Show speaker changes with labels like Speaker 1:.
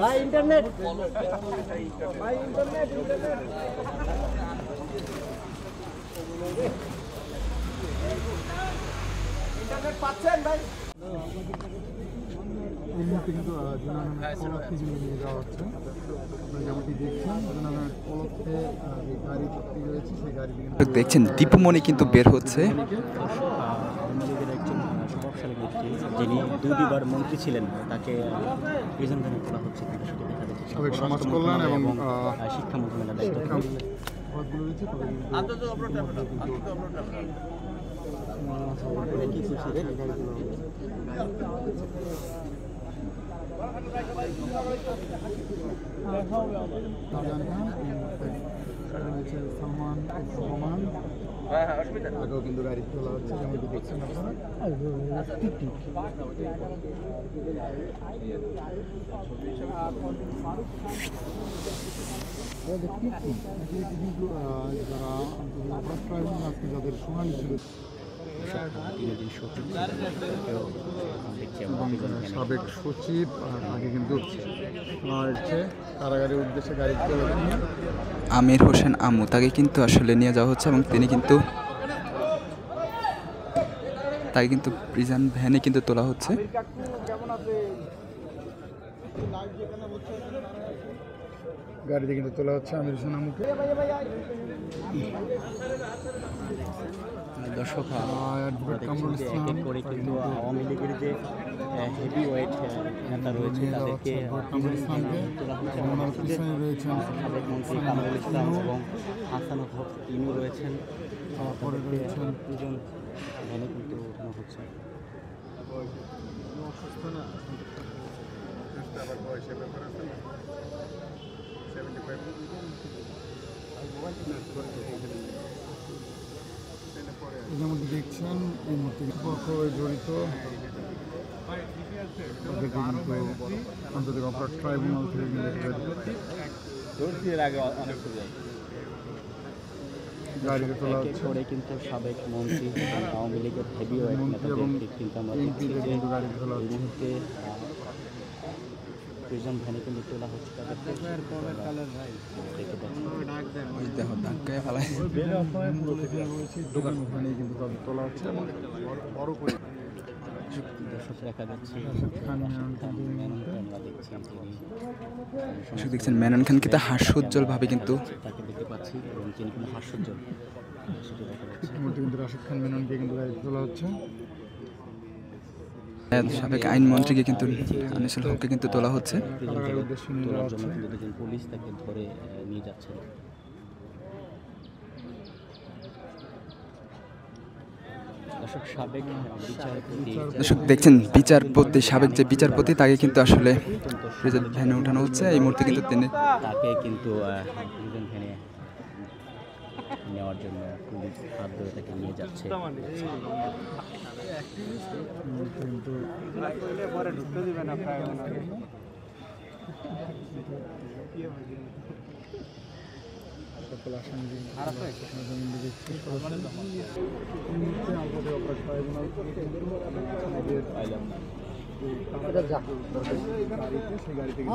Speaker 1: ভাই ইন্টারনেট ভাই internet internet পাচ্ছেন ভাই
Speaker 2: দেখছেন দীপুমণি কিন্তু বের হচ্ছে।
Speaker 3: প্রভাবশালী ব্যক্তি যিনি দুইবার মন্ত্রী ছিলেন, তাকে প্রিজন ভ্যানে তোলা হচ্ছে, কিন্তু সেটি দেখা যাচ্ছে
Speaker 4: সাবেক সমাজ কল্যাণ এবং
Speaker 3: শিক্ষা মন্ত্রণালয়ের দায়িত্ব।
Speaker 4: সালমান আগেও কিন্তু গাড়ি তোলা হচ্ছে, যেমনটি দেখছেন আপনারা। যাদের সোনালী ছিল সাবেক সচিব আগে কিন্তু কারাগারের উদ্দেশ্যে গাড়ি তোলা।
Speaker 2: আমির হোসেন আমু তাকে কিন্তু আসলে নিয়ে যাওয়া হচ্ছে এবং তিনি কিন্তু তাকে কিন্তু প্রিজন ভ্যানে কিন্তু তোলা হচ্ছে।
Speaker 4: গাড়িতে কিন্তু তোলা হচ্ছে আমির হোসেন আমুকে।
Speaker 3: দর্শক করে কিন্তু আওয়ামী লীগের যে হেভি ওয়েট নেতা রয়েছে তাদেরকে তোলা হচ্ছে। সাবেক মন্ত্রী কামরুল ইসলাম এবং হাসানুল হক ইনু রয়েছেন, দুজন ভ্যানে কিন্তু ওঠানো হচ্ছে।
Speaker 4: যেমন দেখছেন এই মুহূর্তে পক্ষ জড়িত আন্তর্জাতিক অপরাধ ট্রাইব্যুনাল থেকে গাড়িতে তোলা হচ্ছে।
Speaker 3: কিন্তু সাবেক মন্ত্রী আওয়ামী লীগের হেভি ওয়েট নেতাদের কিন্তু আমরা দেখছি যে এই মুহূর্তে প্রিজন ভ্যানে কিন্তু তোলা হচ্ছে তাদেরকে।
Speaker 4: তোলা হচ্ছে এবং বড় করে
Speaker 3: দর্শক দেখা যাচ্ছে
Speaker 2: দেখছেন মেনন খান কিন্তু হাস্যোজ্জ্বল ভাবে কিন্তু
Speaker 3: তাকে দেখতে পাচ্ছি এবং তিনি কিন্তু হাস্যোজ্জ্বল, সেটা দেখা যাচ্ছে।
Speaker 4: কিন্তু রাশিদ খান মেননকে কিন্তু গাড়ি তোলা হচ্ছে।
Speaker 2: সাবেক আইনমন্ত্রীকে কিন্তু আনিসুল হককে কিন্তু তোলা হচ্ছে।
Speaker 3: তোলার জন্য কিন্তু দুজন পুলিশ তাকে ধরে নিয়ে যাচ্ছেন।
Speaker 2: দর্শক দেখছেন বিচারপতি, সাবেক যে বিচারপতি তাকে কিন্তু আসলে প্রিজন ভ্যানে উঠানো হচ্ছে এই মুহূর্তে। কিন্তু তিনি
Speaker 3: তাকে কিন্তু প্রিজন ভ্যানে নেওয়ার জন্য পুলিশ হাত ধরে তাকে নিয়ে যাচ্ছে।
Speaker 4: সকল আসামি সেই গাড়ি থেকে